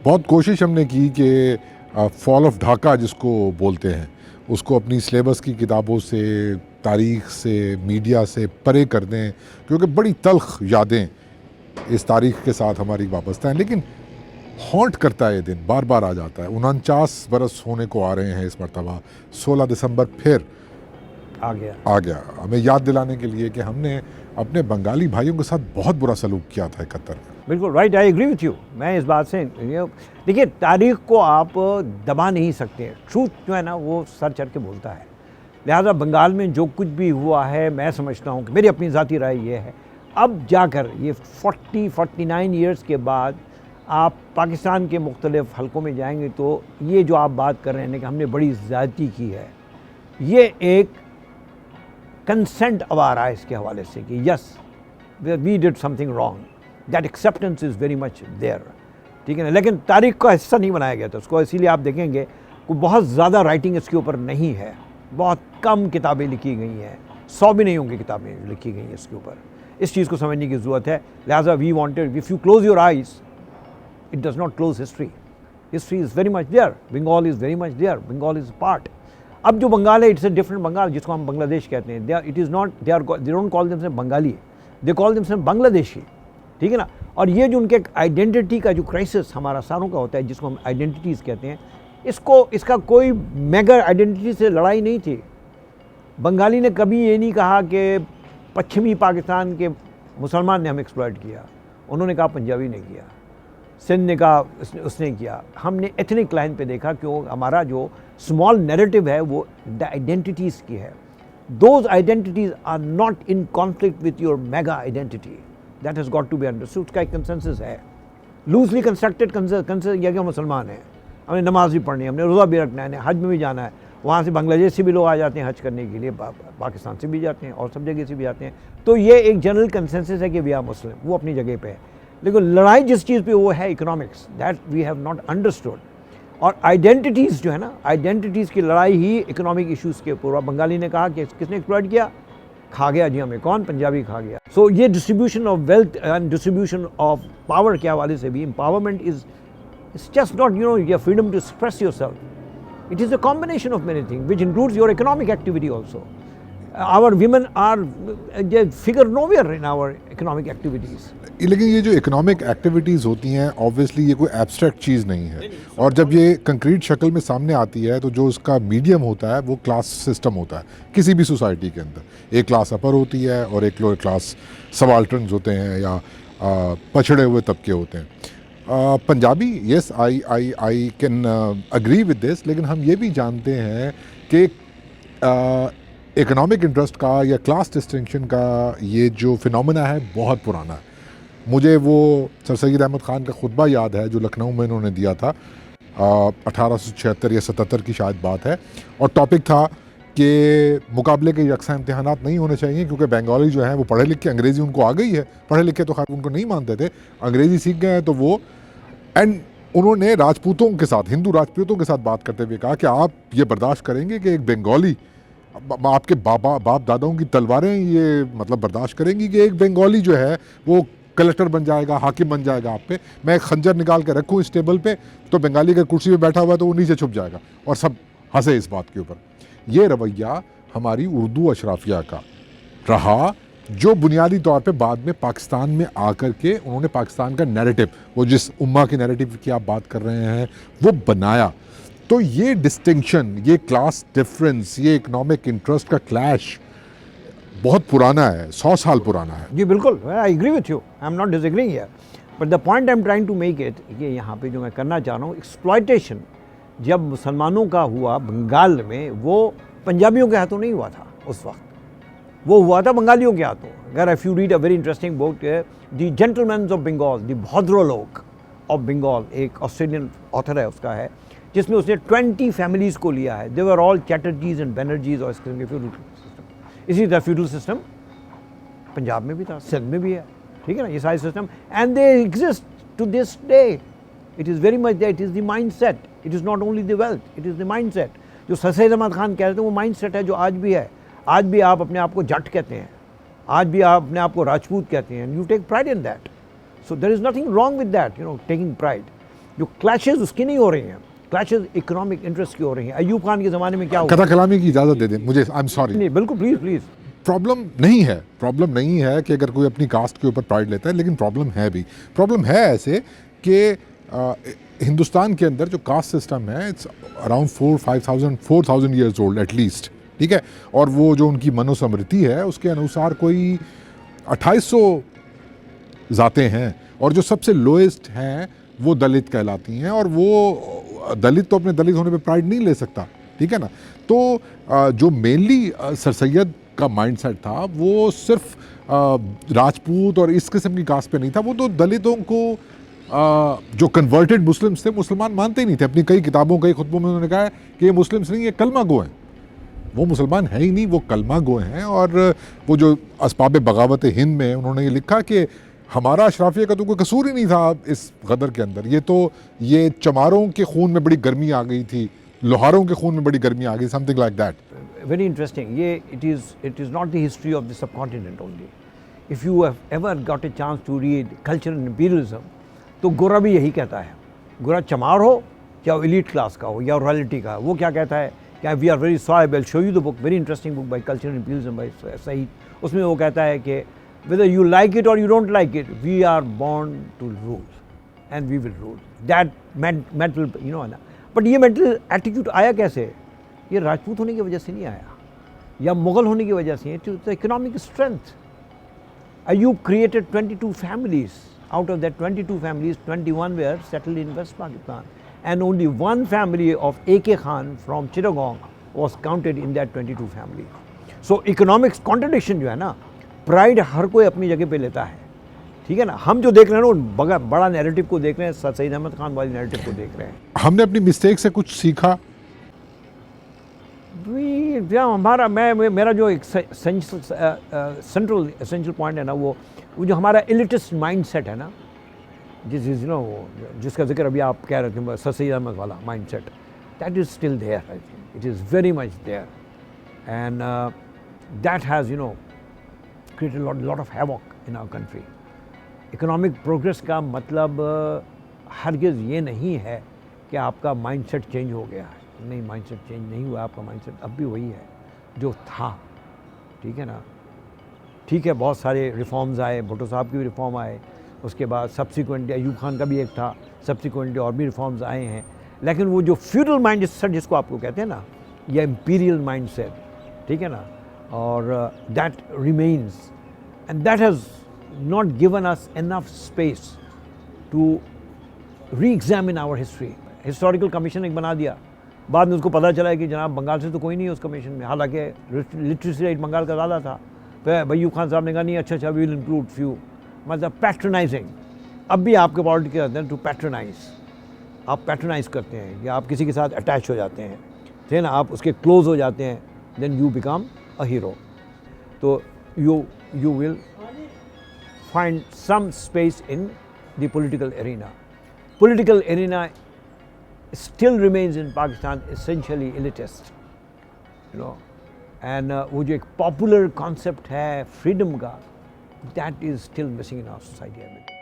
बहुत कोशिश हमने की कि फॉल ऑफ ढाका जिसको बोलते हैं उसको अपनी सिलेबस की किताबों से, तारीख़ से, मीडिया से परे कर दें, क्योंकि बड़ी तल्ख़ यादें इस तारीख़ के साथ हमारी वाबस्ता हैं। लेकिन हॉन्ट करता है ये दिन, बार बार आ जाता है। 49 बरस होने को आ रहे हैं इस मरतबा। 16 दिसंबर फिर आ गया हमें याद दिलाने के लिए कि हमने अपने बंगाली भाइयों के साथ बहुत बुरा सलूक किया था 71 में। बिल्कुल right, I agree with you. मैं इस बात से देखिए, तारीख को आप दबा नहीं सकते। ट्रूथ जो है ना वो सर चढ़ के बोलता है। लिहाजा बंगाल में जो कुछ भी हुआ है, मैं समझता हूँ कि मेरी अपनी ज़ाती राय ये है, अब जाकर ये 49 ईयर्स के बाद आप पाकिस्तान के मुख्तलिफ हलकों में जाएंगे तो ये जो आप बात कर रहे हैं कि हमने बड़ी ज़्यादती की है, ये एक कंसेंट अब आ रहा है इसके हवाले से कि yes we did something wrong, that acceptance is very much there, ठीक है ना। लेकिन तारीख का हिस्सा नहीं बनाया गया था उसको, इसीलिए आप देखेंगे कि बहुत ज़्यादा राइटिंग इसके ऊपर नहीं है, बहुत कम किताबें लिखी गई हैं, 100 भी नहीं होंगी किताबें लिखी गई हैं इसके ऊपर। इस चीज़ को समझने की ज़रूरत है। लिहाजा we wanted, if you close your eyes it does not close history. History is very much there. Bengal is very much there. Bengal is part. अब जो बंगाल है, it's a different बंगाल, जिसको हम बांग्लादेश कहते हैं। It is not, they don't call themselves Bengali, they call themselves Bangladeshi, ठीक है ना। और ये जो उनके आइडेंटिटी का जो क्राइसिस हमारा सारों का होता है, जिसको हम आइडेंटिटीज़ कहते हैं, इसका कोई मेगा आइडेंटिटी से लड़ाई नहीं थी। बंगाली ने कभी ये नहीं कहा कि पश्चिमी पाकिस्तान के मुसलमान ने हमें एक्सप्लॉइट किया, उन्होंने कहा पंजाबी ने किया, सिंध ने कहा उसने किया। हमने एथनिक लाइन पे देखा कि हमारा जो स्मॉल नैरेटिव है वो द आइडेंटिटीज़ की है। Those identities are not in conflict with your mega identity, that has got to be understood. उसका एक कंसेंसस है, लूजली कंस्ट्रक्टेड कंसेंसस यह कि हम मुसलमान हैं, हमने नमाज भी पढ़नी है, हमने रोज़ा भी रखना है, हज में भी जाना है। वहाँ से बांग्लादेश से भी लोग आ जाते हैं हज करने के लिए, पाकिस्तान से भी जाते हैं और सब जगह से भी जाते हैं। तो ये एक जनरल कंसेंसस है कि वी आर मुस्लिम, वो अपनी जगह पे है। लेकिन लड़ाई जिस चीज़ पे वो है economics, that we have not understood. और आइडेंटिटीज़ जो है ना, आइडेंटिटीज़ की लड़ाई ही इकोनॉमिक इश्यूज़ के ऊपर। बंगाली ने कहा कि किसने एक्सप्लॉइट किया, खा गया जी हमें, कौन, पंजाबी खा गया। सो ये distribution of wealth and distribution of power के हवाले से भी empowerment is just not your freedom to express your self, it is a combination of many things which includes your economic activity also. Our women are, they figure nowhere in our economic activities. लेकिन ये जो economic activities होती हैं, obviously ये कोई abstract चीज़ नहीं है, और जब ये कंक्रीट शक्ल में सामने आती है तो जो उसका मीडियम होता है वो क्लास सिस्टम होता है किसी भी सोसाइटी के अंदर। एक क्लास अपर होती है और एक लोअर क्लास सबाल्टर्न्स होते हैं या पछड़े हुए तबके होते हैं। Punjabi, yes I can agree with this, लेकिन हम ये भी जानते हैं कि इकोनॉमिक इंटरेस्ट का या क्लास डिस्टिंक्शन का ये जो फिनोमेना है बहुत पुराना है। मुझे वो सर सैयद अहमद ख़ान का खुतबा याद है जो लखनऊ में इन्होंने दिया था, 1876 या 77 की शायद बात है, और टॉपिक था कि मुकाबले के यकसा इम्तहानात नहीं होने चाहिए, क्योंकि बंगाली जो है वो पढ़े लिखे, अंग्रेज़ी उनको आ गई है, पढ़े लिखे तो खैर उनको नहीं मानते थे, अंग्रेज़ी सीख गए हैं तो वो। एंड उन्होंने राजपूतों के साथ, हिंदू राजपूतों के साथ बात करते हुए कहा कि आप ये बर्दाश्त करेंगे कि एक बंगाली, आपके बाप दादाओं की तलवारें ये मतलब बर्दाश्त करेंगी कि एक बंगाली जो है वो कलेक्टर बन जाएगा, हाकिम बन जाएगा आप पे, मैं एक खंजर निकाल के रखूँ इस टेबल पे तो बंगाली का कुर्सी पे बैठा हुआ है तो वो नीचे छुप जाएगा, और सब हंसे इस बात के ऊपर। ये रवैया हमारी उर्दू अशराफिया का रहा, जो बुनियादी तौर पे बाद में पाकिस्तान में आकर के उन्होंने पाकिस्तान का नैरेटिव, वो जिस उम्मा की नैरेटिव की आप बात कर रहे हैं, वो बनाया। तो ये डिस्टिंक्शन, ये क्लास डिफरेंस, ये इकोनॉमिक इंटरेस्ट का क्लैश बहुत पुराना है, 100 साल पुराना है। जी बिल्कुल, I agree with you, I am not disagreeing here, but the point I am trying to make it, ये यहाँ पे जो मैं करना चाह रहा हूँ, एक्सप्लॉयटेशन जब मुसलमानों का हुआ बंगाल में, वो पंजाबियों के हाथों नहीं हुआ था उस वक्त, वो हुआ था बंगालियों के हाथों। अगर if you read a very interesting book, the gentleman of Bengal, the bhadralok of Bengal, एक ऑस्ट्रेलियन ऑथर है उसका है, जिसमें उसने 20 फैमिलीज़ को लिया है। दे वर ऑल चैटर्जीज एंड बनर्जीज और इस किस्म के फ्यूडल सिस्टम। इसी तरह फ्यूडल सिस्टम पंजाब में भी था, सिंध में भी है, ठीक है ना, ये सारे system, and they exist to this day. It is very much that, it is the mindset, it is not only the wealth, it is the mindset. जो सर सैयद अहमद ख़ान कह रहे थे वो माइंड सेट है जो आज भी है। आज भी आप अपने आप को जट कहते हैं, आज भी आप अपने आप को राजपूत कहते हैं, you take pride in that, so there is nothing wrong with that, you know, taking pride. जो क्लैशेस उसकी नहीं हो रही हैं, क्लैशेस इकोनॉमिक इंटरेस्ट की हो रही हैं। अयूब खान के ज़माने में क्या हुआ? कथा कलामी की इजाज़त दे दें मुझे, आई एम सॉरी। नहीं बिल्कुल, प्लीज़ प्लीज़। प्रॉब्लम नहीं है कि अगर कोई अपनी कास्ट के ऊपर प्राइड लेता है, लेकिन प्रॉब्लम है भी। प्रॉब्लम है ऐसे कि हिंदुस्तान के अंदर जो कास्ट सिस्टम है, it's around 4,000 years old at least, ठीक है। और वो जो उनकी मनुस्मृति है उसके अनुसार कोई 2800 ज़ातें हैं, और जो सबसे लोएस्ट हैं वो दलित कहलाती हैं, और वो दलित तो अपने दलित होने पे प्राइड नहीं ले सकता, ठीक है ना। तो जो मेनली सर सैयद का माइंडसेट था वो सिर्फ राजपूत और इस किस्म की कास्ट पे नहीं था, वो तो दलितों को जो कन्वर्टेड मुस्लिम्स थे, मुसलमान मानते ही नहीं थे। अपनी कई किताबों, कई खुतबों में उन्होंने कहा है कि ये मुस्लिम्स नहीं, ये कलमा गो हैं, वो मुसलमान है ही नहीं, वो कलमा गो हैं। और वो जो असबाब बगावत हिंद में उन्होंने ये लिखा कि हमारा अशराफिया का तो कोई कसूर ही नहीं था इस गदर के अंदर, ये चमारों के खून में बड़ी गर्मी आ गई थी, लोहारों के खून में बड़ी गर्मी आ गई, something like that. Very interesting. ये it is not the history of the subcontinent only. If you have ever got a chance to read cultural imperialism, तो गोरा भी यही कहता है। गोरा चमार हो या एलीट क्लास का हो या रॉयल्टी का, वो क्या कहता है कि we are very sorry, I will show you the book, very interesting book by cultural imperialism by Said. उसमें वो कहता है कि whether you like it or you don't like it, we are born to rule and we will rule. That mental, है ना। But ये mental attitude आया कैसे? ये राजपूत होने की वजह से नहीं आया या मुगल होने की वजह से। It is economic strength. Ayub created 22 families. Out of that 22 families, 21 were settled in West Pakistan, and only one family of A.K. Khan from Chittagong was counted in that 22 family. So economics contradiction जो है ना, pride हर कोई अपनी जगह पे लेता है, ठीक है ना। हम जो देख रहे हैं ना, बड़ा नैरेटिव को देख रहे हैं, सर सईद अहमद खान वाली नैरेटिव को देख रहे हैं। हमने अपनी मिस्टेक से कुछ सीखा। मेरा जो एक सेंट्रल एसेंशियल पॉइंट है ना, वो जो हमारा एलिटिस्ट माइंडसेट है ना, जिसका जिक्र अभी आप कह रहे थे, सर सईद अहमद वाला mindset, that is still there. I think it is very much there, and that has created a lot of havoc in our country. Economic progress का मतलब हरगिज़ ये नहीं है कि आपका माइंडसेट चेंज हो गया है। नहीं, माइंडसेट चेंज नहीं हुआ, आपका माइंडसेट अब भी वही है जो था, ठीक है ना। ठीक है, बहुत सारे रिफॉर्म्स आए, भुट्टो साहब की भी रिफॉर्म आए, उसके बाद सब्सिक्वेंटली अयूब खान का भी एक था, सब्सिक्वेंटली और भी रिफॉर्म्स आए हैं। लेकिन वो जो फ्यूडल माइंडसेट जिसको आपको कहते हैं ना, या इम्पीरियल माइंडसेट, ठीक है ना, और that remains, and that has not given us enough space to re-examine our history. Historical commission एक बना दिया, बाद में उसको पता चला है कि जनाब बंगाल से तो कोई नहीं है उस कमीशन में, हालांकि लिटरेसी रेट बंगाल का ज़्यादा था। फिर अयूब खान साहब ने कहा नहीं, अच्छा वी विल इंक्लूड फ्यू, मतलब पैट्रनाइजिंग। अब भी आपके पॉलिटिक्स कहते हैं टू पैट्रनाइज, आप पैट्रनाइज करते हैं या आप किसी के साथ अटैच हो जाते हैं, ठीक है ना, आप उसके क्लोज हो जाते हैं, then you become a hero. So you will find some space in the political arena. Political arena still remains in Pakistan essentially elitist, and वो जो एक popular concept है freedom का, that is still missing in our society.